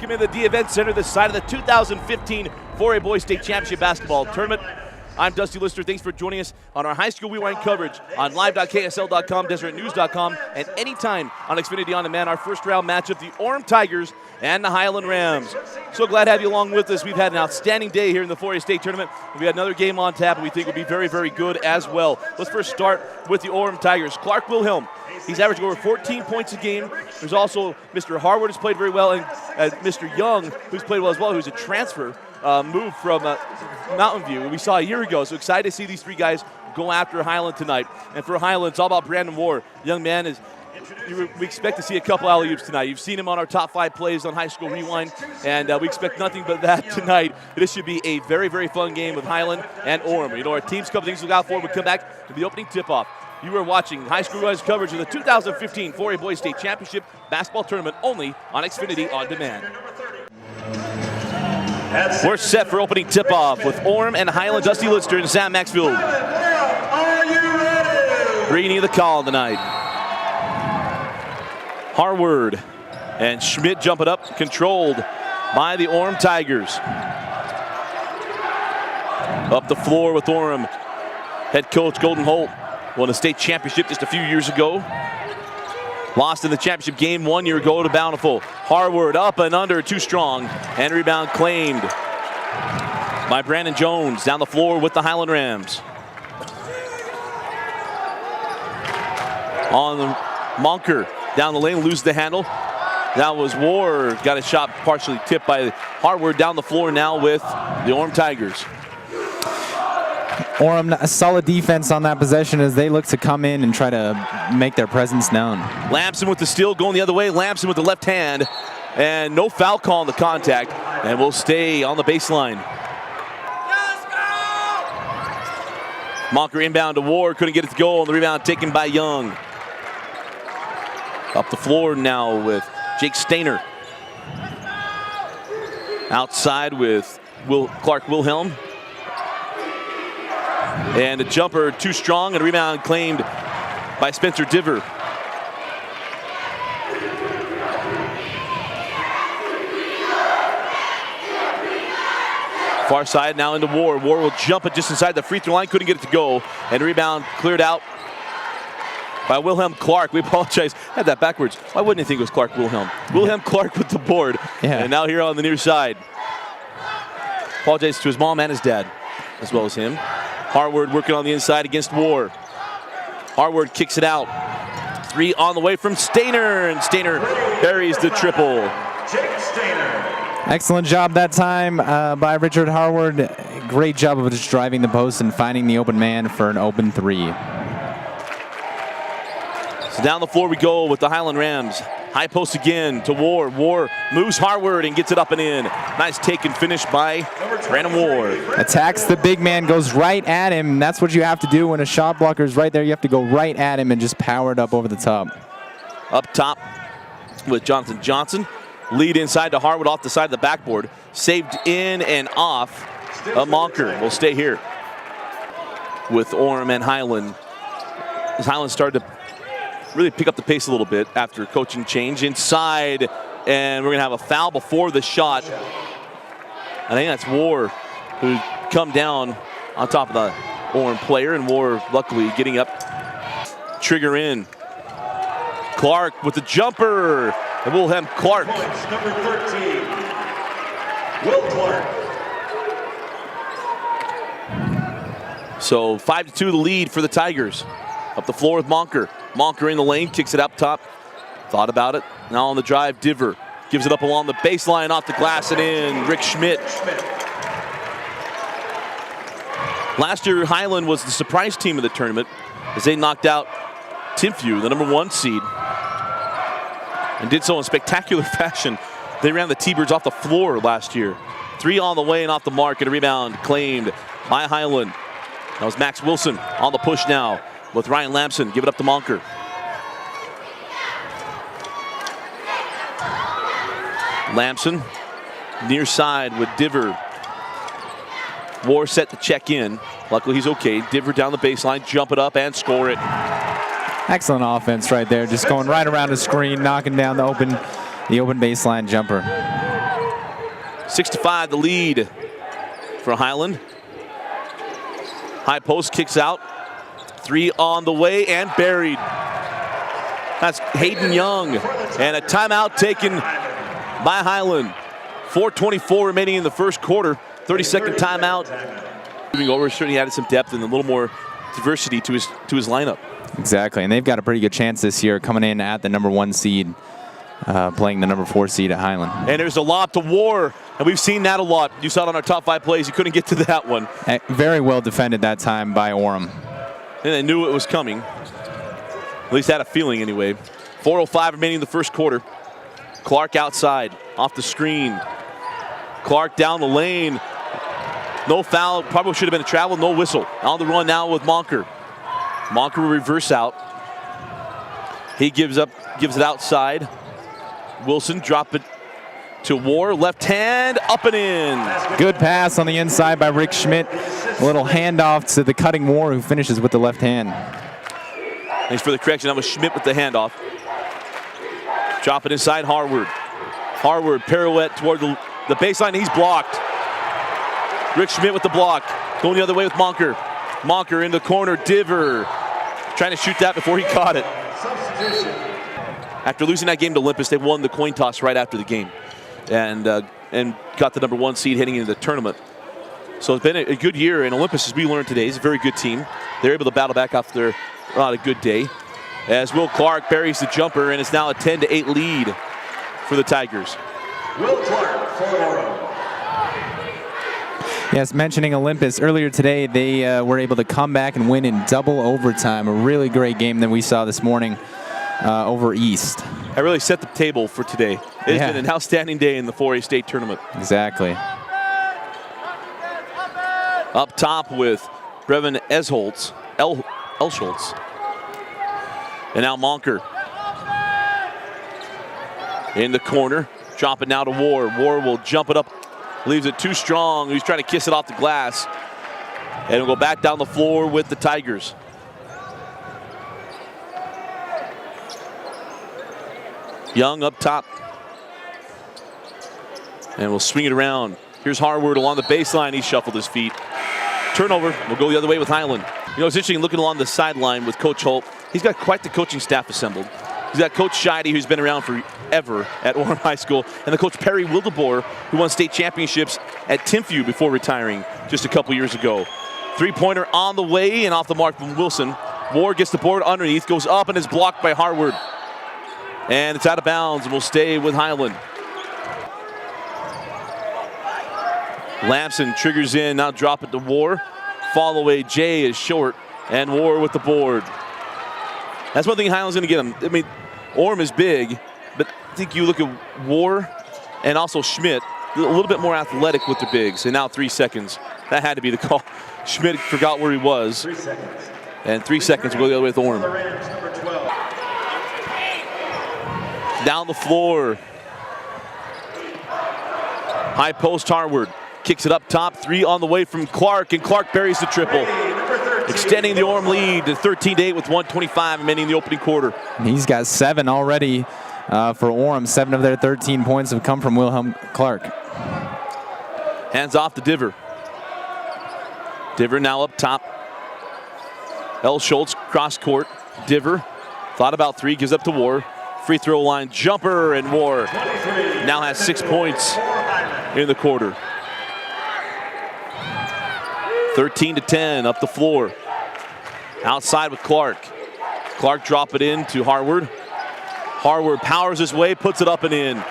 welcome in the Event Center, the side of the 2015 4A Boys State Championship Basketball Tournament. I'm Dusty Lister. Thanks for joining us on our high school rewind coverage on live.ksl.com, desertnews.com, and anytime on Xfinity On Demand. Our first round matchup, the Orem Tigers and the Highland Rams. So glad to have you along with us. We've had an outstanding day here in the 4A State Tournament. We had another game on tap, and we think will be very, very good as well. Let's first start with the Orem Tigers. Clark Wilhelm. He's averaging over 14 points a game. There's also Mr. Harwood, who's played very well, and Mr. Young, who's played well as well, who's a transfer move from Mountain View we saw a year ago. So excited to see these three guys go after Highland tonight. And for Highland, it's all about Brandon Ward. Young man we expect to see a couple alley-oops tonight. You've seen him on our top 5 plays on High School Rewind, and we expect nothing but that tonight. This should be a very, very fun game with Highland and Orem. You know, our team's couple things to look out for. We come back to the opening tip-off. You are watching High School Rewind coverage of the 2015 4A Boys State Championship Basketball Tournament only on Xfinity On Demand. We're set for opening tip-off with Orem and Highland. Dusty Lister and Sam Maxfield bringing you the call tonight. Harward and Schmidt jumping up, controlled by the Orem Tigers. Up the floor with Orem. Head coach Golden Holt won a state championship just a few years ago. Lost in the championship game 1 year ago to Bountiful. Harward up and under, too strong. And rebound claimed by Brandon Jones. Down the floor with the Highland Rams. On the Monker. Down the lane, loses the handle. That was Ward. Got a shot partially tipped by Harward. Down the floor now with the Orem Tigers. Orem, a solid defense on that possession as they look to come in and try to make their presence known. Lampson with the steal, going the other way. Lampson with the left hand. And no foul call on the contact. And will stay on the baseline. Monker inbound to Ward. Couldn't get it to go on the rebound taken by Young. Up the floor now with Jake Stainer. Outside with Clark Wilhelm. And a jumper too strong, and a rebound claimed by Spencer Diver. Far side now into Ward. Ward will jump it just inside the free throw line, couldn't get it to go. And rebound cleared out by Wilhelm Clark. We apologize, had that backwards. Why wouldn't you think it was Clark Wilhelm? Wilhelm Clark with the board. Yeah. And now here on the near side. Apologize to his mom and his dad, as well as him. Harward working on the inside against Ward. Harward kicks it out. 3 on the way from Stainer, and Stainer buries the triple. Excellent job that time by Richard Harward. Great job of just driving the post and finding the open man for an open 3. So down the floor we go with the Highland Rams. High post again to Ward. Ward moves Harward and gets it up and in. Nice take and finish by Brandon Ward. Attacks the big man, goes right at him. That's what you have to do when a shot blocker is right there. You have to go right at him and just power it up over the top. Up top with Jonathan Johnson. Lead inside to Harwood off the side of the backboard. Saved in and off. A Monker will stay here with Orem and Highland. As Highland started to really pick up the pace a little bit after coaching change. Inside, and we're gonna have a foul before the shot. I think that's Ward who come down on top of the Orem player, and Ward luckily getting up. Trigger in. Clark with the jumper, and Wilhelm Clark. Points, number 13, Will Clark. So 5-2 the lead for the Tigers. Up the floor with Monker. Monker in the lane, kicks it up top. Thought about it. Now on the drive, Diver gives it up along the baseline, off the glass and in. Rick Schmidt. Last year, Highland was the surprise team of the tournament as they knocked out Timpview, the #1 seed, and did so in spectacular fashion. They ran the T-Birds off the floor last year. 3 on the way and off the mark, and a rebound claimed by Highland. That was Max Wilson on the push now with Ryan Lampson. Give it up to Monker. Lampson near side with Diver. War set to check in. Luckily he's okay. Diver down the baseline, jump it up and score it. Excellent offense right there. Just going right around the screen, knocking down the open baseline jumper. 6-5 the lead for Highland. High post kicks out. 3 on the way and buried. That's Hayden Young. And a timeout taken by Highland. 4:24 remaining in the first quarter. 30-second timeout. Moving over, certainly added some depth and a little more diversity to his lineup. Exactly, and they've got a pretty good chance this year coming in at the #1 seed, playing the #4 seed at Highland. And there's a lob to War, and we've seen that a lot. You saw it on our top 5 plays. You couldn't get to that one. Very well defended that time by Orem. And they knew it was coming. At least had a feeling anyway. 4:05 remaining in the first quarter. Clark outside, off the screen. Clark down the lane. No foul, probably should have been a travel, no whistle. On the run now with Monker. Monker will reverse out. He gives it outside. Wilson drop it to War, left hand, up and in. Good pass on the inside by Rick Schmidt. A little handoff to the cutting War, who finishes with the left hand. Thanks for the correction, that was Schmidt with the handoff. Drop it inside Harward. Harward pirouette toward the baseline, he's blocked. Rick Schmidt with the block. Going the other way with Monker. Monker in the corner, Diver. Trying to shoot that before he caught it. After losing that game to Olympus, they won the coin toss right after the game. And got the #1 seed heading into the tournament. So it's been a good year, and Olympus, as we learned today, is a very good team. They're able to battle back after a good day. As Will Clark buries the jumper, and it's now a 10-8 lead for the Tigers. Will Clark for Orem. Yes, mentioning Olympus, earlier today they were able to come back and win in double overtime. A really great game that we saw this morning over East. I really set the table for today. It's been an outstanding day in the 4A state tournament. Exactly. Up top with Brevin Elsholtz. And now Monker. In the corner. Drop it now to War. War will jump it up. Leaves it too strong. He's trying to kiss it off the glass. And it'll go back down the floor with the Tigers. Young up top. And we'll swing it around. Here's Harward along the baseline. He shuffled his feet. Turnover. We'll go the other way with Highland. You know, it's interesting looking along the sideline with Coach Holt. He's got quite the coaching staff assembled. He's got Coach Scheide, who's been around forever at Orem High School, and the Coach Perry Wildeboer, who won state championships at Timpview before retiring just a couple years ago. 3-pointer on the way and off the mark from Wilson. Ward gets the board underneath, goes up and is blocked by Harward. And it's out of bounds and will stay with Highland. Lamson triggers in, now drop it to War. Fall away, Jay is short, and War with the board. That's one thing Highland's going to get him. I mean, Orem is big, but I think you look at War and also Schmidt, a little bit more athletic with their bigs. And now 3 seconds. That had to be the call. Schmidt forgot where he was. 3 seconds. And 3 seconds will go the other way with Orem. Number 12. Down the floor. High post Harward. Kicks it up top. 3 on the way from Clark, and Clark buries the triple. Extending the Orem lead to 13-8 with 1:25 remaining in the opening quarter. He's got 7 already for Orem. 7 of their 13 points have come from Wilhelm Clark. Hands off to Diver. Diver now up top. Elsholtz cross court. Diver thought about 3, gives up to War. Free throw line jumper, and War now has 6 points in the quarter. 13-10 up the floor. Outside with Clark. Clark drop it in to Harward. Harward powers his way, puts it up and in.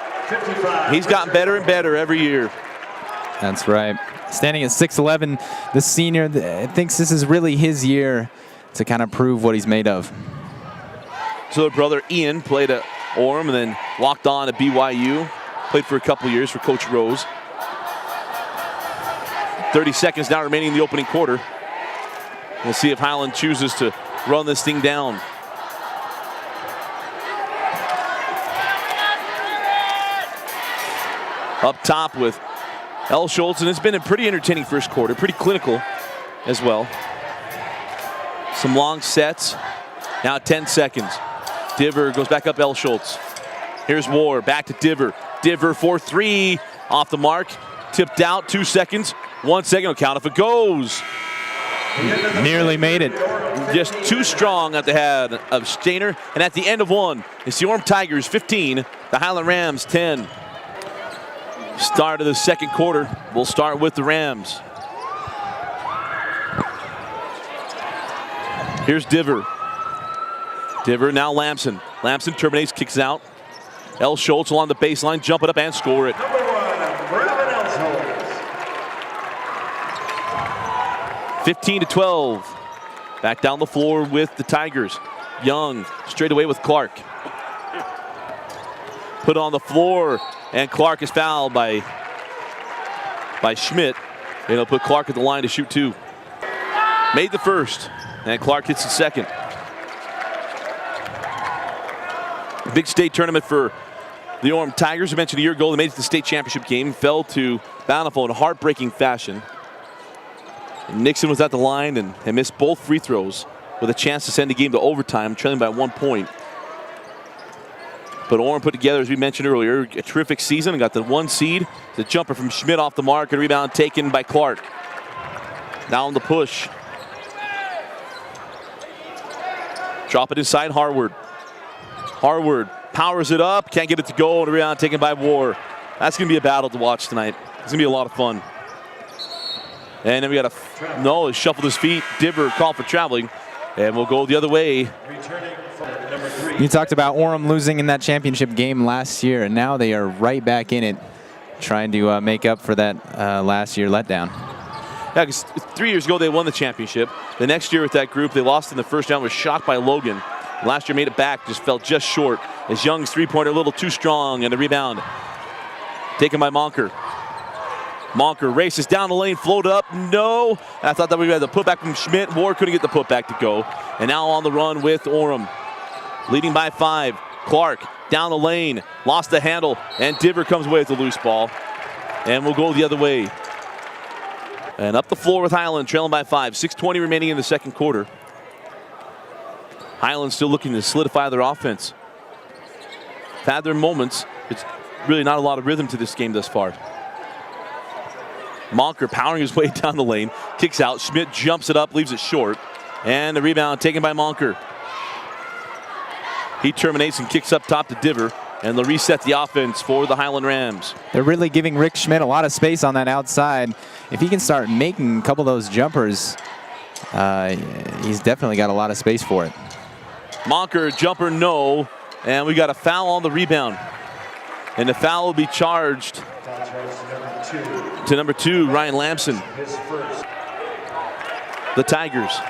He's gotten better and better every year. That's right. Standing at 6'11", the senior thinks this is really his year to kind of prove what he's made of. So their brother Ian played at Orem and then walked on at BYU. Played for a couple years for Coach Rose. 30 seconds now remaining in the opening quarter. We'll see if Highland chooses to run this thing down. Up top with Elsholtz, and it's been a pretty entertaining first quarter, pretty clinical as well. Some long sets. Now 10 seconds. Diver goes back up Elsholtz. Here's War, back to Diver. Diver for 3, off the mark. tipped out, 2 seconds, 1 second will count if it goes. Nearly made it. Just too strong at the head of Stainer. And at the end of one, it's the Orem Tigers 15, the Highland Rams 10. Start of the second quarter. We'll start with the Rams. Here's Diver. Diver, now Lamson. Lamson terminates, kicks out. L. Schultz along the baseline, jump it up and score it. Number 1, Brevin Elsholtz. 15-12. Back down the floor with the Tigers. Young straight away with Clark. Put on the floor, and Clark is fouled by Schmidt. And he'll put Clark at the line to shoot 2. Made the first, and Clark hits the second. Big state tournament for the Orem Tigers. I mentioned a year ago they made it to the state championship game, fell to Bountiful in a heartbreaking fashion. Nixon was at the line and missed both free throws with a chance to send the game to overtime, trailing by 1 point. But Orem put together, as we mentioned earlier, a terrific season and got the 1 seed. The jumper from Schmidt off the mark, and rebound taken by Clark. Now on the push. Drop it inside Harward. Harward powers it up, can't get it to go, and a rebound taken by War. That's going to be a battle to watch tonight. It's going to be a lot of fun. And then we got he shuffled his feet. Diver called for traveling, and we'll go the other way. Returning from number 3. You talked about Orem losing in that championship game last year, and now they are right back in it, trying to make up for that last year letdown. Yeah, because 3 years ago they won the championship. The next year with that group, they lost in the first round, was shot by Logan. Last year made it back, just fell just short. As Young's three-pointer a little too strong, and a rebound taken by Monker. Monker races down the lane, float up, no. I thought that we had the putback from Schmidt. Ward couldn't get the putback to go. And now on the run with Orem. Leading by 5. Clark down the lane, lost the handle, and Diver comes away with the loose ball. And we'll go the other way. And up the floor with Highland, trailing by 5. 6:20 remaining in the second quarter. Highland still looking to solidify their offense. Had their moments. It's really not a lot of rhythm to this game thus far. Monker powering his way down the lane, kicks out. Schmidt jumps it up, leaves it short. And the rebound taken by Monker. He terminates and kicks up top to Diver. And they'll reset the offense for the Highland Rams. They're really giving Rick Schmidt a lot of space on that outside. If he can start making a couple of those jumpers, he's definitely got a lot of space for it. Monker, jumper, no. And we got a foul on the rebound. And the foul will be charged to number 2, Ryan Lamson. His first. The Tigers.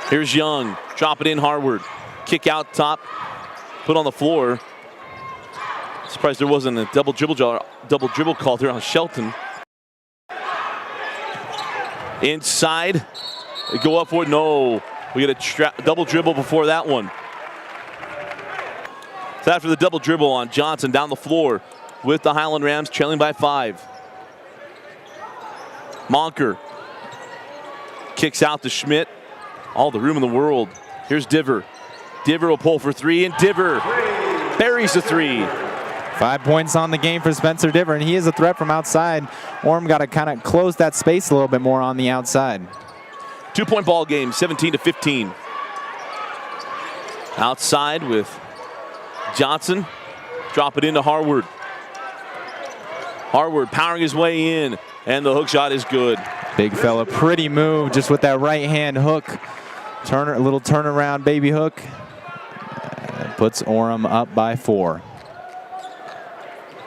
Here's Young. Drop it in Harward. Kick out top. Put on the floor. Surprised there wasn't a double dribble call there on Shelton. Inside. They go up for it. No. We get a double dribble before that one. So after the double dribble on Johnson down the floor with the Highland Rams trailing by 5. Monker kicks out to Schmidt. All the room in the world. Here's Diver. Diver will pull for 3, and Diver buries the 3. 5 points on the game for Spencer Diver, and he is a threat from outside. Orem got to kind of close that space a little bit more on the outside. 2-point ball game, 17-15. Outside with Johnson. Drop it into Harward. Harward powering his way in, and the hook shot is good. Big fella, pretty move just with that right hand hook. A little turnaround baby hook. Puts Orem up by 4.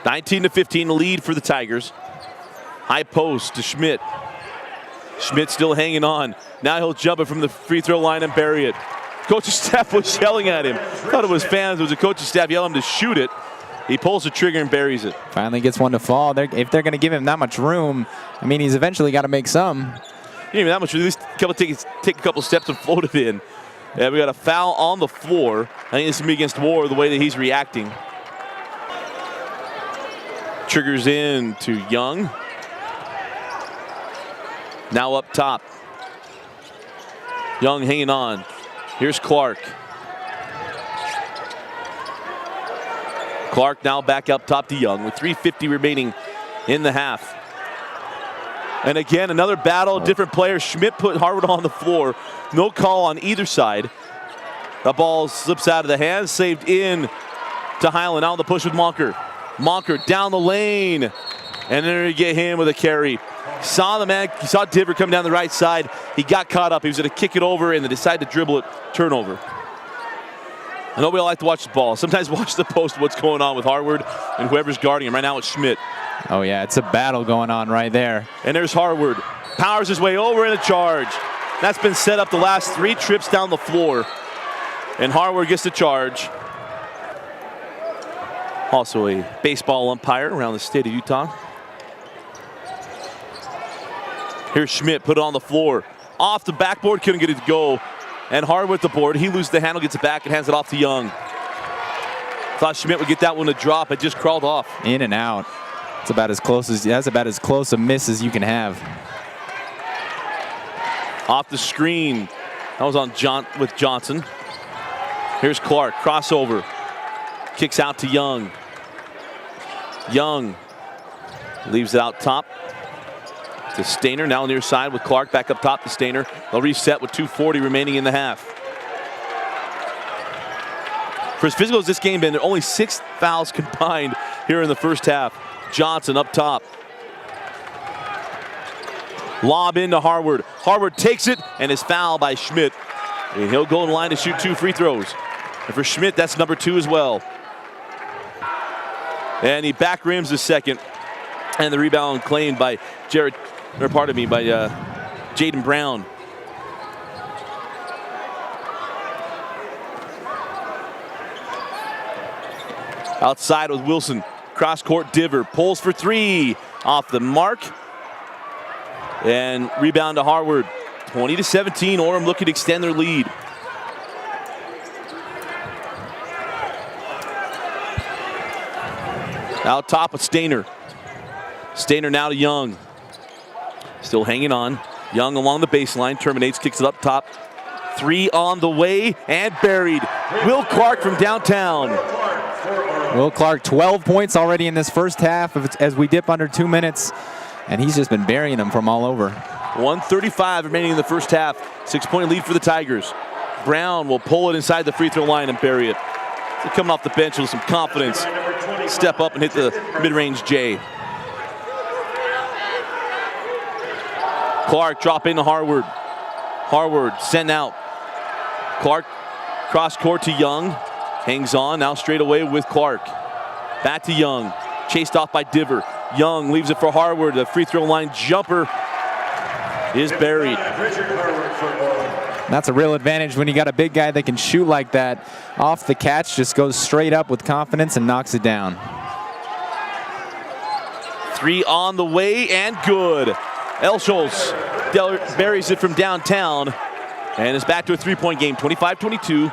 19-15 lead for the Tigers. High post to Schmidt. Schmidt still hanging on. Now he'll jump it from the free throw line and bury it. Coach's staff was yelling at him. Thought it was fans. It was a coach's staff yelling him to shoot it. He pulls the trigger and buries it. Finally gets one to fall. If they're going to give him that much room, I mean, he's eventually got to make some. Even that much, at least take a couple steps and float it in. Yeah, we got a foul on the floor. I think this is me against War, the way that he's reacting. Triggers in to Young. Now up top. Young hanging on. Here's Clark. Clark now back up top to Young with 3:50 remaining in the half. And again, another battle, different players. Schmidt put Harwood on the floor. No call on either side. The ball slips out of the hands, saved in to Highland. Now on the push with Monker. Monker down the lane. And there you get him with a carry. Saw the man, he saw Diver come down the right side. He got caught up. He was going to kick it over and they decided to dribble it. Turnover. I know we all like to watch the ball. Sometimes watch the post, what's going on with Harwood and whoever's guarding him. Right now it's Schmidt. Oh, yeah, it's a battle going on right there. And there's Harwood. Powers his way over in a charge. That's been set up the last 3 trips down the floor. And Harwood gets the charge. Also a baseball umpire around the state of Utah. Here's Schmidt, put it on the floor. Off the backboard, couldn't get it to go. And Harwood with the board. He loses the handle, gets it back, and hands it off to Young. Thought Schmidt would get that one to drop. It just crawled off. In and out. That's about as close a miss as you can have. Off the screen. That was on with Johnson. Here's Clark, crossover. Kicks out to Young. Young leaves it out top to Stainer. Now near side with Clark back up top to Stainer. They'll reset with 2:40 remaining in the half. For as physical as this game been, there are only 6 fouls combined here in the first half. Johnson up top. Lob into Harwood. Harwood takes it and is fouled by Schmidt. And he'll go in line to shoot 2 free throws. And for Schmidt, that's number 2 as well. And he back rims the second. And the rebound claimed by Jaden Brown. Outside with Wilson. Cross court Diver. Pulls for 3. Off the mark. And rebound to Harwood. 20-17. Orem looking to extend their lead. Out top with Stainer. Stainer now to Young. Still hanging on. Young along the baseline. Terminates, kicks it up top. 3 on the way and buried. Will Clark from downtown. Will Clark, 12 points already in this first half as we dip under 2 minutes. And he's just been burying them from all over. 1:35 remaining in the first half. 6-point lead for the Tigers. Brown will pull it inside the free throw line and bury it. So coming off the bench with some confidence. Step up and hit the mid-range J. Clark drop into Harwood. Harwood sent out. Clark cross court to Young. Hangs on now straight away with Clark. Back to Young. Chased off by Diver. Young leaves it for Harwood. The free throw line jumper is buried. That's a real advantage when you got a big guy that can shoot like that. Off the catch, just goes straight up with confidence and knocks it down. 3 on the way and good. Elsholz buries it from downtown and is back to a 3-point game. 25-22,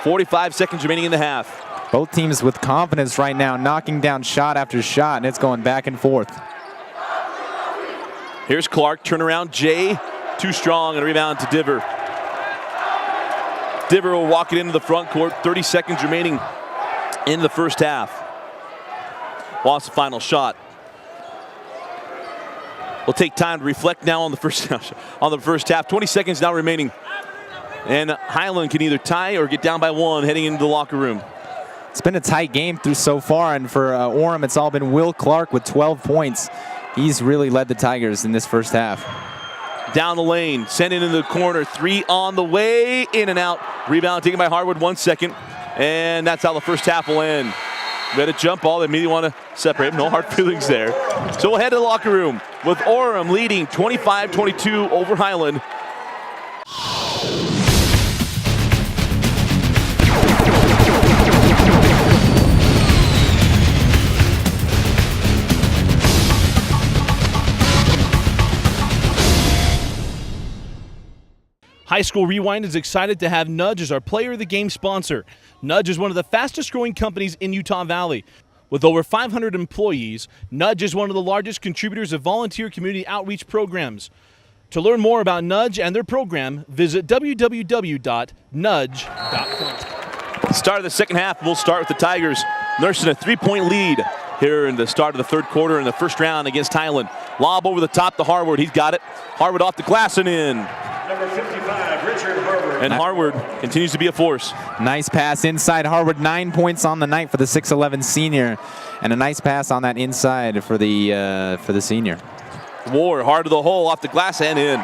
45 seconds remaining in the half. Both teams with confidence right now, knocking down shot after shot, and it's going back and forth. Here's Clark, turnaround Jay, too strong, and a rebound to Diver. Diver will walk it into the front court. 30 seconds remaining in the first half. Lost the final shot. We'll take time to reflect now on the first half. 20 seconds now remaining. And Highland can either tie or get down by 1 heading into the locker room. It's been a tight game through so far, and for Orem, it's all been Will Clark with 12 points. He's really led the Tigers in this first half. Down the lane, sent it into the corner. 3 on the way, in and out. Rebound taken by Harwood, 1 second. And that's how the first half will end. We had a jump ball. They immediately want to separate. No hard feelings there. So we'll head to the locker room with Orem leading 25-22 over Highland. High School Rewind is excited to have Nudge as our Player of the Game sponsor. Nudge is one of the fastest growing companies in Utah Valley. With over 500 employees, Nudge is one of the largest contributors of volunteer community outreach programs. To learn more about Nudge and their program, visit www.nudge.com. Start of the second half, we'll start with the Tigers nursing a 3-point lead here in the start of the third quarter in the first round against Highland. Lob over the top to Harward. He's got it. Harward off the glass and in. Number 55, Richard Harward. And Harward continues to be a force. Nice pass inside. Harward 9 points on the night for the 6'11 senior, and a nice pass on that inside for the senior. War hard to the hole, off the glass and in.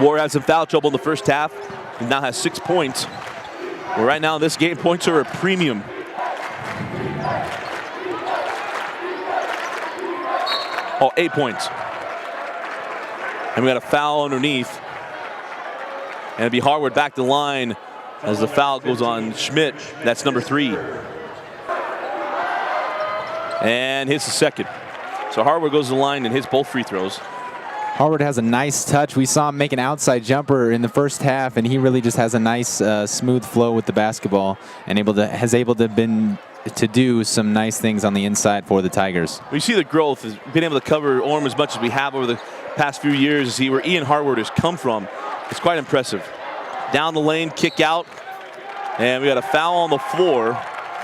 War had some foul trouble in the first half. He now has 6 points. Well, right now, this game, points are a premium. Oh, 8 points. And we got a foul underneath. And it'll be Harward back to the line as the foul goes on Schmidt. That's number 3. And hits the second. So Harward goes to the line and hits both free throws. Harward has a nice touch. We saw him make an outside jumper in the first half, and he really just has a nice smooth flow with the basketball and has able to do some nice things on the inside for the Tigers. We see the growth, being able to cover Orem as much as we have over the past few years, see where Ian Harward has come from. It's quite impressive. Down the lane, kick out, and we got a foul on the floor,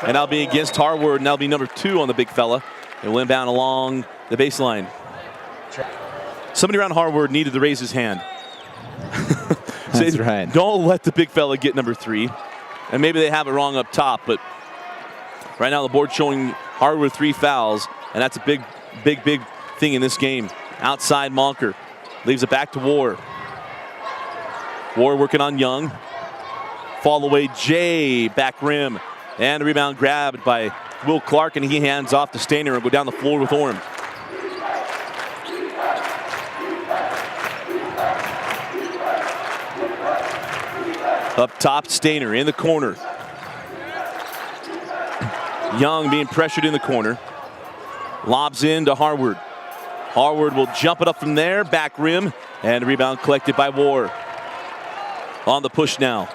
and that'll be against Harward, and that'll be number 2 on the big fella. It went down along the baseline. Somebody around Harward needed to raise his hand. That's right. Don't let the big fella get number 3. And maybe they have it wrong up top, but right now the board's showing Harward 3 fouls, and that's a big thing in this game. Outside Monker. Leaves it back to War. War working on Young. Fall away Jay, back rim. And the rebound grabbed by Will Clark, and he hands off to Stainer and go down the floor with Orem. Up top, Stainer in the corner. Young being pressured in the corner. Lobs in to Harward. Harward will jump it up from there, back rim, and the rebound collected by War. On the push now.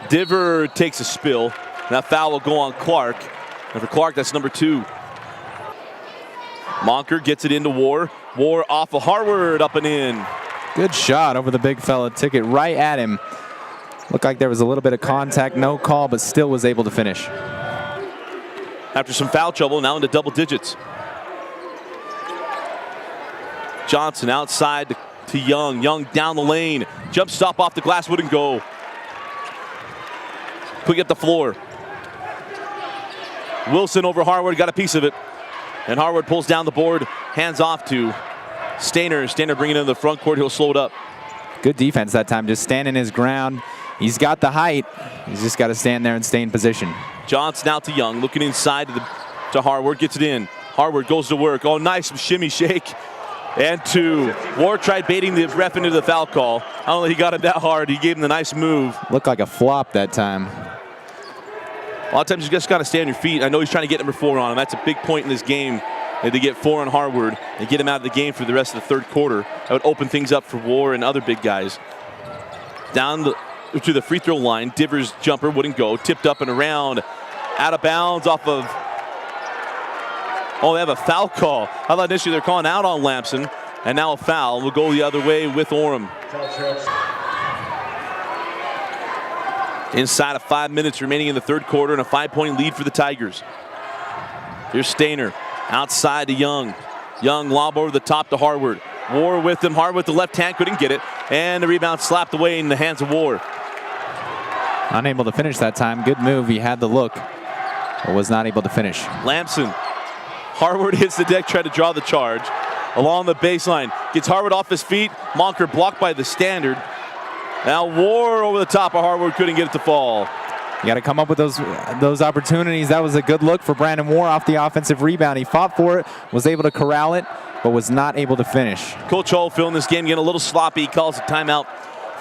Diver takes a spill. That foul will go on Clark. And for Clark, that's number 2. Monker gets it into War. War off of Harward, up and in. Good shot over the big fella. Took it right at him. Looked like there was a little bit of contact, no call, but still was able to finish. After some foul trouble, now into double digits. Johnson outside to Young. Young down the lane. Jump stop off the glass, wouldn't go. Quick up the floor. Wilson over Harward, got a piece of it. And Harward pulls down the board, hands off to Stainer. Stainer bringing it into the front court, he'll slow it up. Good defense that time, just standing his ground. He's got the height. He's just got to stand there and stay in position. Johnson now to Young, looking inside to Harward, gets it in. Harward goes to work. Oh, nice shimmy shake. And 2. War tried baiting the ref into the foul call. I don't think he got it that hard. He gave him the nice move. Looked like a flop that time. A lot of times you just got to stay on your feet. I know he's trying to get number 4 on him. That's a big point in this game. And to get 4 on Harward and get him out of the game for the rest of the third quarter, that would open things up for War and other big guys. Down to the free throw line, Diver's jumper wouldn't go. Tipped up and around. Out of bounds off of... Oh, they have a foul call. I thought initially they're calling out on Lampson. And now a foul will go the other way with Orem. Inside of 5 minutes remaining in the third quarter and a 5-point lead for the Tigers. Here's Stainer. Outside to Young. Young lob over the top to Harward. War with him. Harward with the left hand, couldn't get it. And the rebound slapped away in the hands of War. Unable to finish that time. Good move. He had the look, but was not able to finish. Lampson. Harward hits the deck, tried to draw the charge. Along the baseline. Gets Harward off his feet. Monker blocked by the standard. Now War over the top of Harward, couldn't get it to fall. You got to come up with those opportunities. That was a good look for Brandon War off the offensive rebound. He fought for it, was able to corral it, but was not able to finish. Coach Hull in this game getting a little sloppy. He calls a timeout.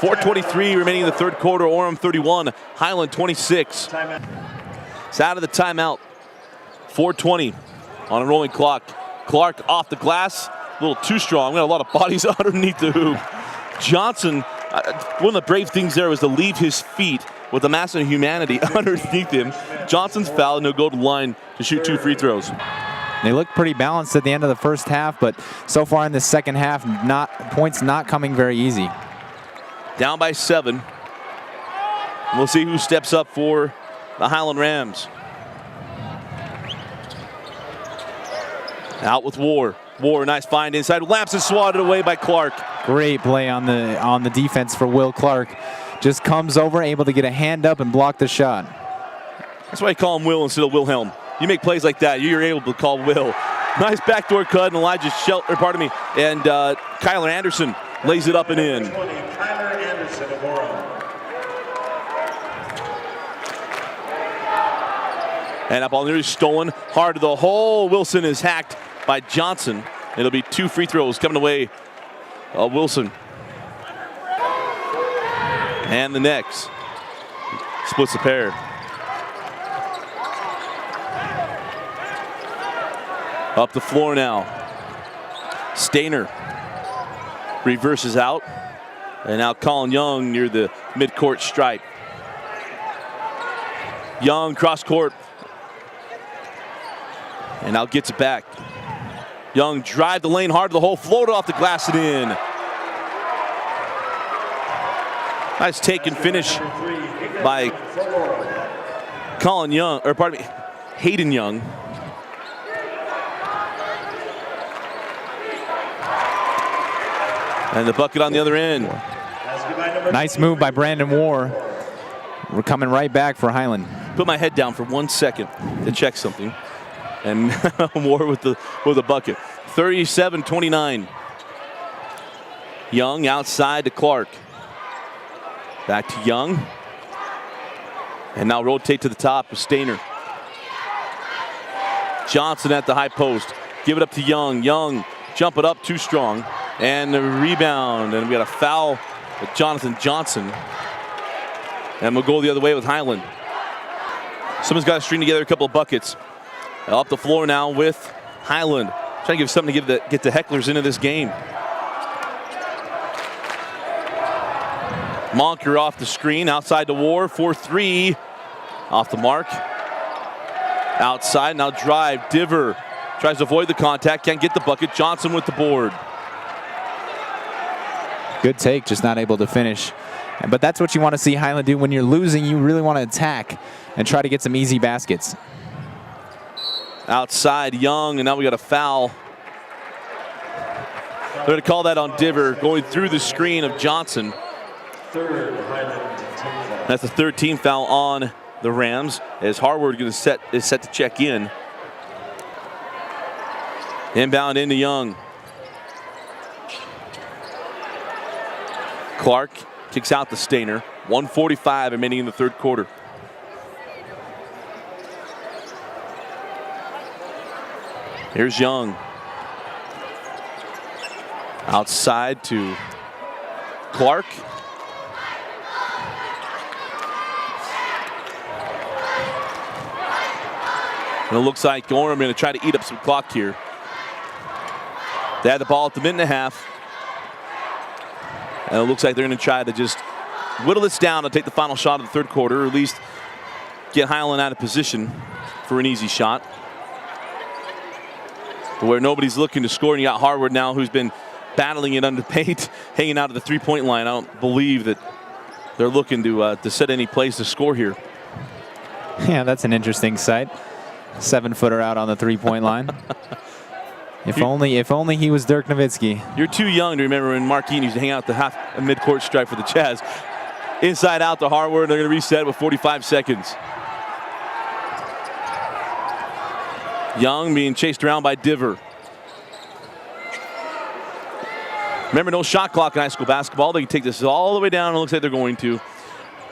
4:23 remaining in the third quarter. Orem 31, Highland 26. Timeout. It's out of the timeout. 4:20 on a rolling clock. Clark off the glass, a little too strong. We got a lot of bodies underneath the hoop. Johnson, one of the brave things there was to leave his feet with the mass of humanity underneath him. Johnson's fouled and he'll go to the line to shoot 2 free throws. They looked pretty balanced at the end of the first half, but so far in the second half, points not coming very easy. Down by 7. We'll see who steps up for the Highland Rams. Out with War. War, nice find inside. Laps is swatted away by Clark. Great play on the defense for Will Clark. Just comes over, able to get a hand up and block the shot. That's why I call him Will instead of Wilhelm. You make plays like that, you're able to call Will. Nice backdoor cut, and Elijah and Kyler Anderson lays it up and in. Kyler Anderson of Orem. And that ball nearly stolen. Hard to the hole. Wilson is hacked by Johnson. It'll be 2 free throws coming away. Wilson. And the next. Splits the pair. Up the floor now. Stainer reverses out. And now Colin Young near the midcourt stripe. Young cross court. And now gets it back. Young drive the lane hard to the hole, floated off the glass and in. Nice take and finish by Colin Young, or pardon me, Hayden Young. And the bucket on the other end. Nice move by Brandon War. We're coming right back for Highland. Put my head down for 1 second to check something. And War with the bucket. 37-29. Young outside to Clark. Back to Young. And now rotate to the top with Stainer. Johnson at the high post. Give it up to Young. Young jump it up too strong. And the rebound. And we got a foul with Jonathan Johnson. And we'll go the other way with Highland. Someone's got to string together a couple of buckets. Up the floor now with Highland. Trying to give something to get the hecklers into this game. Monker off the screen, outside to War, 4-3. Off the mark. Outside, now drive. Diver tries to avoid the contact, can't get the bucket. Johnson with the board. Good take, just not able to finish. But that's what you want to see Highland do. When you're losing, you really want to attack and try to get some easy baskets. Outside, Young, and now we got a foul. They're going to call that on Diver, going through the screen of Johnson. That's the third team foul on the Rams, as Harward is set to check in. Inbound into Young. Clark kicks out the Stainer. 1:45 remaining in the third quarter. Here's Young. Outside to Clark. And it looks like Orem going to try to eat up some clock here. They had the ball at the minute and a half. And it looks like they're going to try to just whittle this down and take the final shot of the third quarter, or at least get Highland out of position for an easy shot. Where nobody's looking to score, and you got Harward now, who's been battling it under paint, hanging out of the three-point line. I don't believe that they're looking to set any plays to score here. Yeah, that's an interesting sight. 7-footer out on the three-point line. If only he was Dirk Nowitzki. You're too young to remember when Marquine used to hang out the midcourt stripe for the Jazz. Inside out to Harward. They're going to reset with 45 seconds. Young being chased around by Diver. Remember, no shot clock in high school basketball. They can take this all the way down. It looks like they're going to.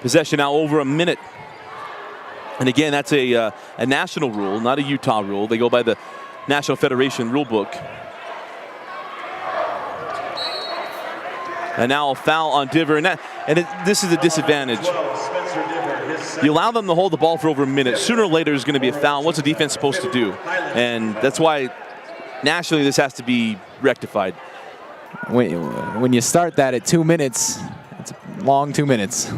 Possession now over a minute. And again, that's a national rule, not a Utah rule. They go by the National Federation rule book. And now a foul on Diver. This is a disadvantage. You allow them to hold the ball for over a minute. Sooner or later, there's going to be a foul. What's the defense supposed to do? And that's why nationally this has to be rectified. When you start that at 2 minutes, it's a long 2 minutes.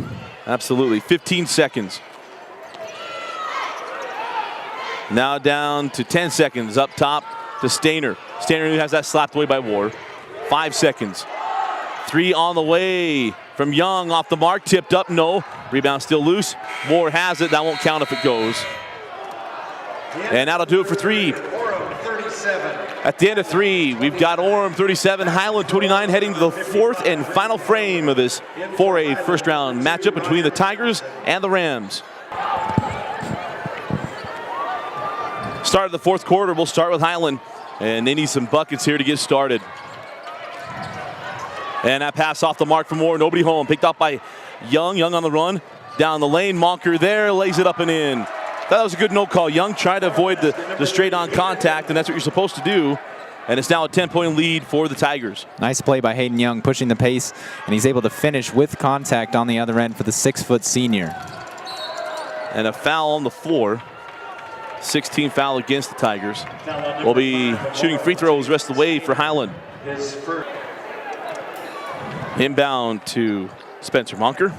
Absolutely. 15 seconds. Now down to 10 seconds. Up top to Stainer. Stainer has that slapped away by War. 5 seconds. 3 on the way from Young, off the mark, tipped up, no. Rebound still loose. Moore has it. That won't count if it goes. And that'll do it for three. Orem 37. At the end of three, we've got Orem 37, Highland 29, heading to the fourth and final frame of this 4A first round matchup between the Tigers and the Rams. Start of the fourth quarter, we'll start with Highland, and they need some buckets here to get started. And that pass off the mark for Moore, nobody home. Picked up by Young on the run. Down the lane, Monker there, lays it up and in. That was a good no call. Young tried to avoid the straight-on contact, and that's what you're supposed to do. And it's now a 10-point lead for the Tigers. Nice play by Hayden Young, pushing the pace, and he's able to finish with contact on the other end for the 6-foot senior. And a foul on the floor. 16 foul against the Tigers. Will be shooting free throws the rest of the way for Highland. Inbound to Spencer Monker.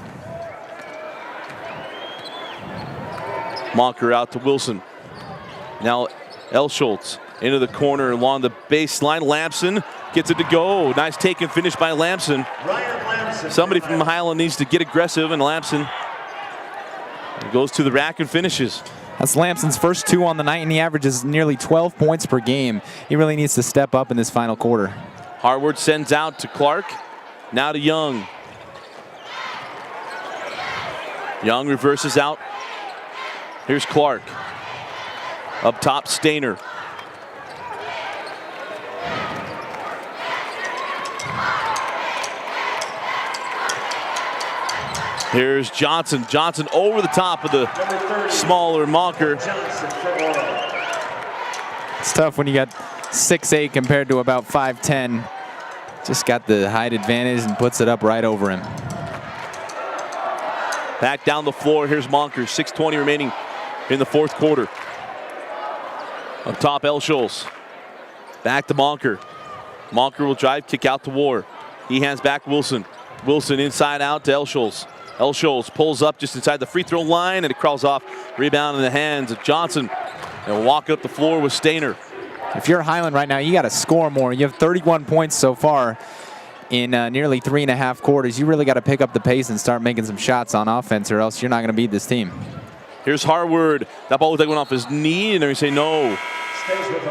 Monker out to Wilson. Now L. Schultz into the corner along the baseline. Lamson gets it to go. Nice take and finish by Lamson. Somebody from Highland needs to get aggressive, and Lamson goes to the rack and finishes. That's Lamson's first 2 on the night, and he averages nearly 12 points per game. He really needs to step up in this final quarter. Harward sends out to Clark. Now to Young. Young reverses out. Here's Clark. Up top, Stainer. Here's Johnson. Johnson over the top of the smaller Monker. It's tough when you got 6'8" compared to about 5'10". Just got the height advantage and puts it up right over him. Back down the floor. Here's Monker. 6:20 remaining in the fourth quarter. Up top, L. Schultz. Back to Monker. Monker will drive, kick out to War. He hands back Wilson. Wilson inside out to L. Schultz. L. Schultz pulls up just inside the free throw line, and it crawls off. Rebound in the hands of Johnson. And walk up the floor with Stainer. If you're Highland right now, you got to score more. You have 31 points so far in nearly 3.5 quarters. You really got to pick up the pace and start making some shots on offense, or else you're not going to beat this team. Here's Harward. That ball looked like it went off his knee, and they're going to say no.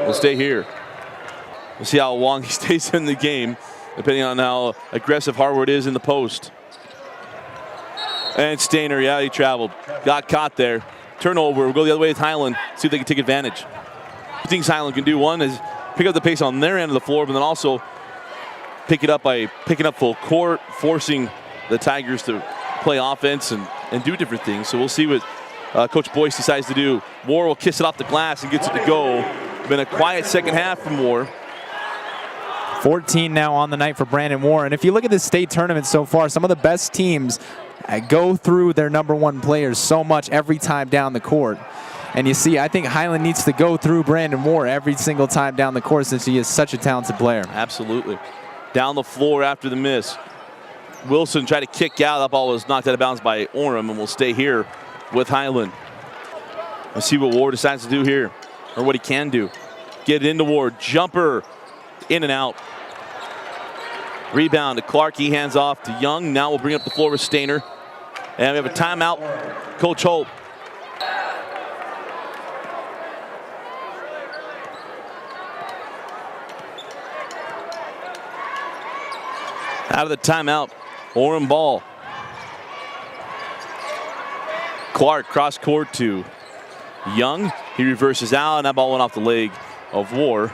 We'll stay here. We'll see how long he stays in the game, depending on how aggressive Harward is in the post. And Stainer, yeah, he traveled. Got caught there. Turnover. We'll go the other way with Highland, see if they can take advantage. Two things Highland can do. One is pick up the pace on their end of the floor, but then also pick it up by picking up full court, forcing the Tigers to play offense and do different things. So we'll see what Coach Boyce decides to do. Moore will kiss it off the glass and gets it to go. Been a quiet second half from Moore. 14 now on the night for Brandon Moore. And if you look at this state tournament so far, some of the best teams go through their #1 players so much every time down the court. And you see, I think Highland needs to go through Brandon Moore every single time down the court since he is such a talented player. Absolutely. Down the floor after the miss. Wilson tried to kick out. That ball was knocked out of bounds by Orem, and will stay here with Highland. Let's see what Ward decides to do here, or what he can do. Get it into Ward. Jumper. In and out. Rebound to Clark. He hands off to Young. Now we'll bring up the floor with Stainer. And we have a timeout. Coach Holt. Out of the timeout, Orem ball. Clark cross court to Young. He reverses out, and that ball went off the leg of War.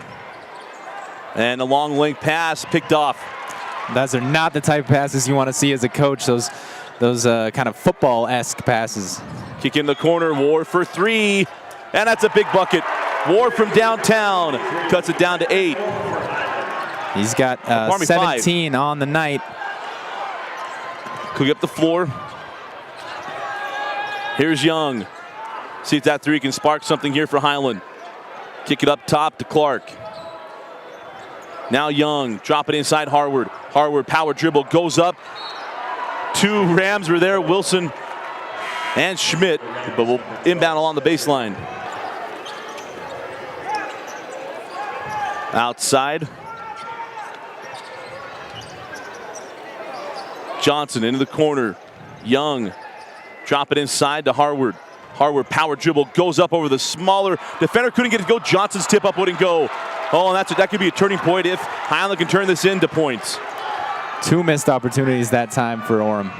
And a long length pass picked off. Those are not the type of passes you want to see as a coach. Those kind of football-esque passes. Kick in the corner, War for 3, and that's a big bucket. War from downtown cuts it down to 8. He's got 17 5 on the night. Cook up the floor. Here's Young. See if that 3 can spark something here for Highland. Kick it up top to Clark. Now Young, drop it inside Harward. Harward power dribble, goes up. 2 Rams were there, Wilson and Schmidt, but will inbound along the baseline. Outside. Johnson into the corner. Young Drop it inside to Harward. Harward power dribble, goes up over the smaller defender. Couldn't get it to go. Johnson's tip up wouldn't go. Oh, and that could be a turning point if Highland can turn this into points. 2 missed opportunities that time for Orem.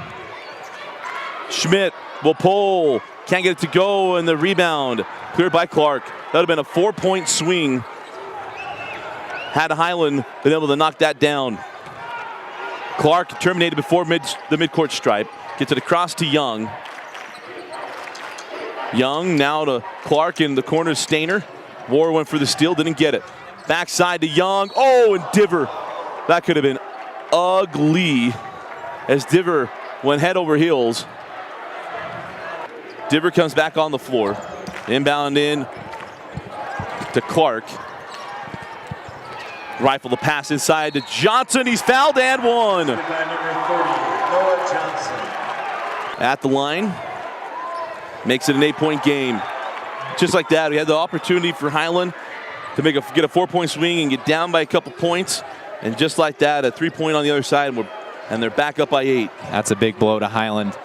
Schmidt will pull. Can't get it to go, and the rebound cleared by Clark. That would have been a 4-point swing had Highland been able to knock that down. Clark terminated before the midcourt stripe. Gets it across to Young. Young now to Clark in the corner. Stainer. War went for the steal, didn't get it. Backside to Young. Oh, and Diver. That could have been ugly as Diver went head over heels. Diver comes back on the floor. Inbound in to Clark. Rifle the pass inside to Johnson. He's fouled and one. At the line. Makes it an 8-point game. Just like that, we had the opportunity for Highland to get a 4-point swing and get down by a couple points. And just like that, a 3-point on the other side, and they're back up by 8. That's a big blow to Highland.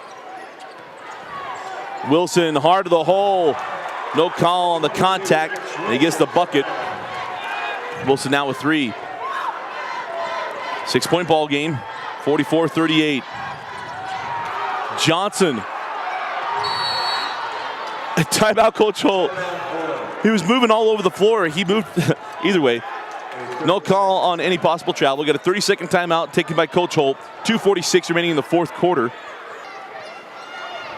Wilson hard to the hole. No call on the contact, and he gets the bucket. Wilson now with 3. 6-point ball game, 44-38. Johnson. Timeout, Coach Holt. He was moving all over the floor. He moved either way. No call on any possible travel. We got a 30-second timeout taken by Coach Holt. 2:46 remaining in the 4th quarter.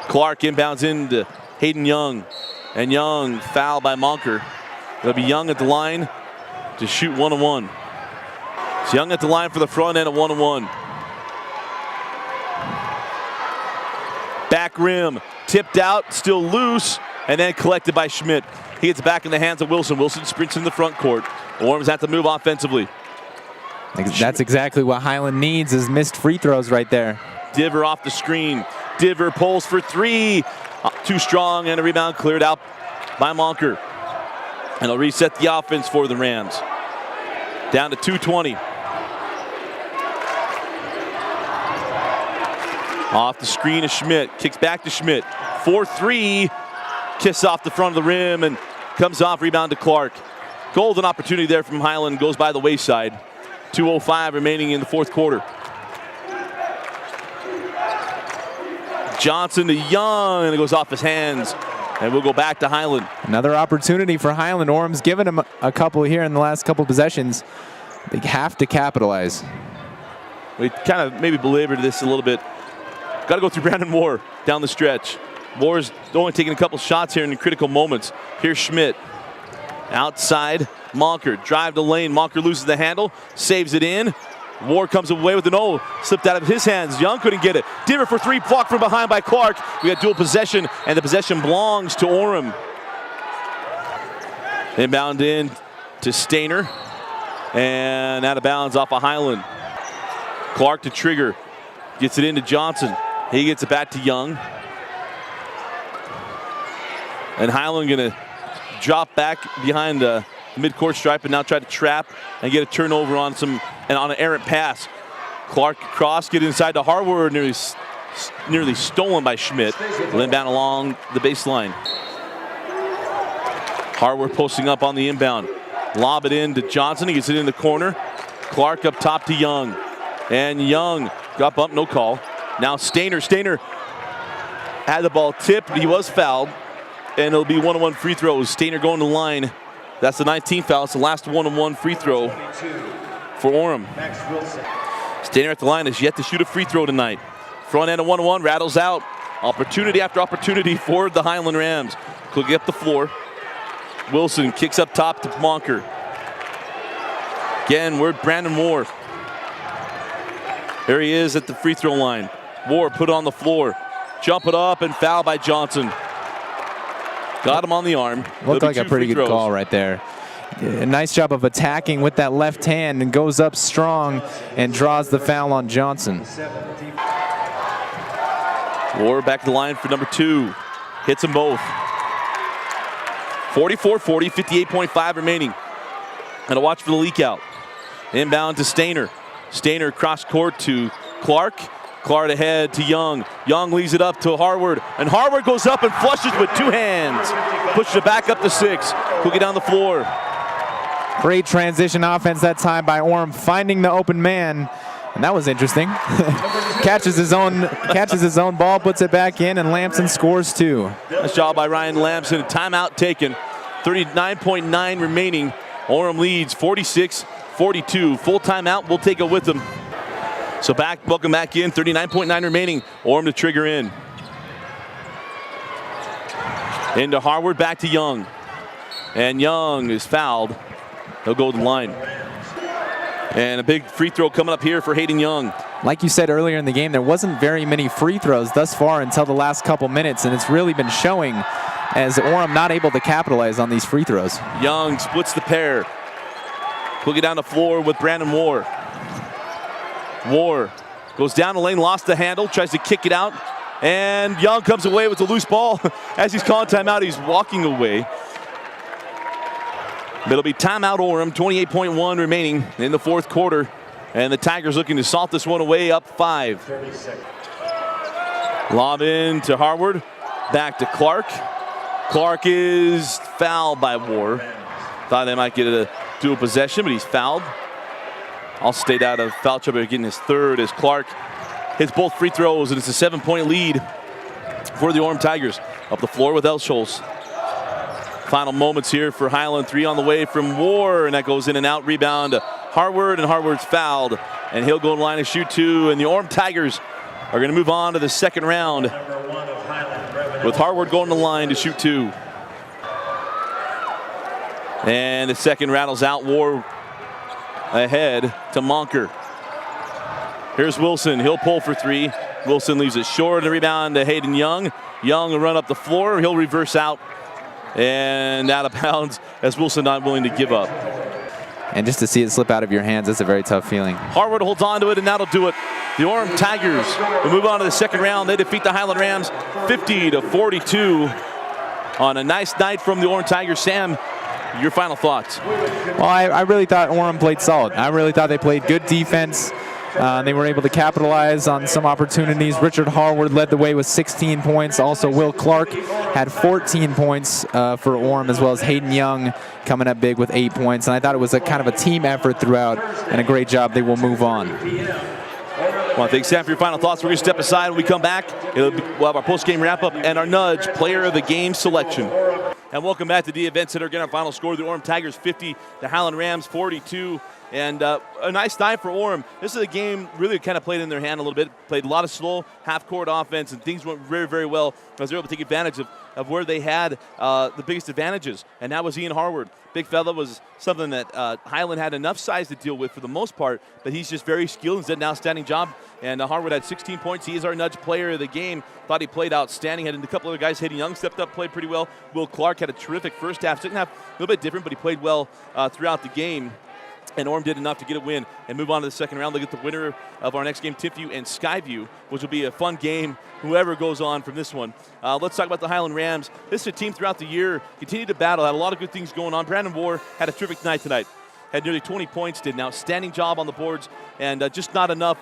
Clark inbounds into Hayden Young. And Young fouled by Monker. It'll be Young at the line to shoot 1-1. It's Young at the line for the front end of 1-1. Back rim, tipped out, still loose, and then collected by Schmidt. He gets back in the hands of Wilson. Wilson sprints in the front court. Orem's have to move offensively. That's exactly what Highland needs, is missed free throws right there. Diver off the screen. Diver pulls for 3. Too strong, and a rebound cleared out by Monker. And he'll reset the offense for the Rams. Down to 2:20. Off the screen of Schmidt. Kicks back to Schmidt. 4-3. Kiss off the front of the rim and comes off. Rebound to Clark. Golden opportunity there from Highland. Goes by the wayside. 2:05 remaining in the 4th quarter. Johnson to Young, and it goes off his hands. And we'll go back to Highland. Another opportunity for Highland. Orem's given him a couple here in the last couple possessions. They have to capitalize. We kind of maybe belabored this a little bit. Got to go through Brandon Moore down the stretch. Moore's only taking a couple shots here in critical moments. Here's Schmidt. Outside, Monker. Drive to lane. Monker loses the handle. Saves it in. Moore comes away with an O. Slipped out of his hands. Young couldn't get it. Diver for 3. Blocked from behind by Clark. We got dual possession, and the possession belongs to Orem. Inbound in to Stainer. And out of bounds off of Highland. Clark to trigger. Gets it into Johnson. He gets it back to Young. And Highland gonna drop back behind the midcourt stripe and now try to trap and get a turnover on an errant pass. Clark cross, get inside to Harward, nearly stolen by Schmidt. Inbound along the baseline. Harward posting up on the inbound. Lob it in to Johnson. He gets it in the corner. Clark up top to Young. And Young got bumped, no call. Now Stainer. Stainer had the ball tipped. He was fouled. And it'll be 1-on-1 free throws. Stainer going to the line. That's the 19th foul. It's the last 1-on-1 free throw for Orem. Stainer at the line has yet to shoot a free throw tonight. Front end of 1-on-1 rattles out. Opportunity after opportunity for the Highland Rams. Could get up the floor. Wilson kicks up top to Monker. Again, we're Brandon Moore. There he is at the free throw line. Moore put on the floor. Jump it up and foul by Johnson. Got him on the arm. Looked like a pretty good call right there. A nice job of attacking with that left hand and goes up strong and draws the foul on Johnson. Moore back to the line for number 2. Hits them both. 44-40, 58.5 remaining. And a watch for the leak out. Inbound to Stainer. Stainer cross court to Clark. Clark ahead to Young. Young leaves it up to Harward, and Harward goes up and flushes with 2 hands. Pushes it back up to 6. Cookie down the floor. Great transition offense that time by Orem, finding the open man. And that was interesting. catches his own ball, puts it back in, and Lamson scores 2. Nice job by Ryan Lamson. Timeout taken. 39.9 remaining. Orem leads 46-42. Full timeout. We'll take it with them. So welcome back in. 39.9 remaining. Orem to trigger in. Into Harward, back to Young. And Young is fouled. He'll go to the line. And a big free throw coming up here for Hayden Young. Like you said earlier in the game, there wasn't very many free throws thus far until the last couple minutes, and it's really been showing as Orem not able to capitalize on these free throws. Young splits the pair. Looking down the floor with Brandon War. War goes down the lane, lost the handle, tries to kick it out, and Young comes away with a loose ball. As he's calling timeout, he's walking away. It'll be timeout Orem, 28.1 remaining in the 4th quarter. And the Tigers looking to salt this one away, up 5. Lob in to Harward, back to Clark. Clark is fouled by War. Thought they might get a dual possession, but he's fouled. All stayed out of foul trouble, getting his 3rd as Clark hits both free throws, and it's a 7-point lead for the Orem Tigers. Up the floor with Elsholz. Final moments here for Highland. 3 on the way from War, and that goes in and out. Rebound to Harward, and Harward's fouled, and he'll go to the line to shoot 2. And the Orem Tigers are going to move on to the 2nd round with Harward going to the line to shoot 2. And the 2nd rattles out. War ahead to Monker. Here's Wilson. He'll pull for 3. Wilson leaves it short. The rebound to Hayden Young. Young will run up the floor. He'll reverse out and out of bounds as Wilson not willing to give up. And just to see it slip out of your hands, that's a very tough feeling. Harward holds on to it, and that'll do it. The Orem Tigers will move on to the 2nd round. They defeat the Highland Rams 50-42 on a nice night from the Orem Tigers. Sam, your final thoughts? Well, I really thought Orem played solid. I really thought they played good defense. They were able to capitalize on some opportunities. Richard Harward led the way with 16 points. Also, Will Clark had 14 points for Orem, as well as Hayden Young coming up big with 8 points. And I thought it was a kind of a team effort throughout, and a great job. They will move on. Well, thanks, Sam, for your final thoughts. We're going to step aside when we come back. We'll have our post-game wrap-up and our Nudge Player of the Game selection. And welcome back to the Event Center. Again, our final score, the Orem Tigers 50, the Highland Rams 42. And a nice time for Orem. This is a game really kind of played in their hand a little bit. Played a lot of slow half-court offense, and things went very, very well as they were able to take advantage of where they had the biggest advantages. And that was Ian Harward. Big fella was something that Highland had enough size to deal with for the most part, but he's just very skilled and did an outstanding job. And Harward had 16 points. He is our Nudge Player of the Game. Thought he played outstanding. Had a couple other guys. Hayden Young stepped up, played pretty well. Will Clark had a terrific first half. Second half, a little bit different, but he played well throughout the game. And Orem did enough to get a win and move on to the 2nd round. Look at the winner of our next game, Timpview and Skyview, which will be a fun game, whoever goes on from this one. Let's talk about the Highland Rams. This is a team throughout the year, continued to battle, had a lot of good things going on. Brandon War had a terrific night tonight. Had nearly 20 points, did an outstanding job on the boards, and just not enough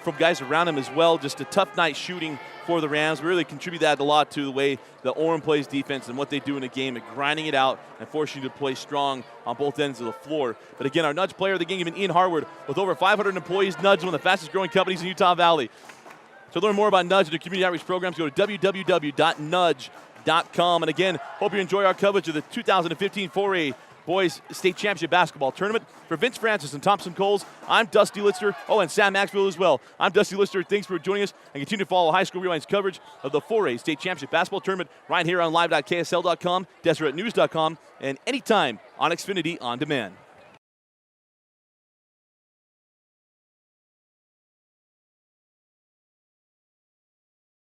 from guys around him as well. Just a tough night shooting for the Rams. We really contribute that a lot to the way the Orem plays defense and what they do in a game and grinding it out and forcing you to play strong on both ends of the floor. But again, our Nudge Player of the Game, Ian Harward, with over 500 employees. Nudge, one of the fastest growing companies in Utah Valley. To learn more about Nudge and their community outreach programs, go to www.nudge.com. And again, hope you enjoy our coverage of the 2015 4A Boys State Championship Basketball Tournament. For Vince Francis and Thompson Coles, I'm Dusty Lister. Oh, and Sam Maxwell as well. I'm Dusty Lister. Thanks for joining us, and continue to follow High School Rewind's coverage of the 4A State Championship Basketball Tournament right here on live.ksl.com, deseretnews.com, and anytime on Xfinity On Demand.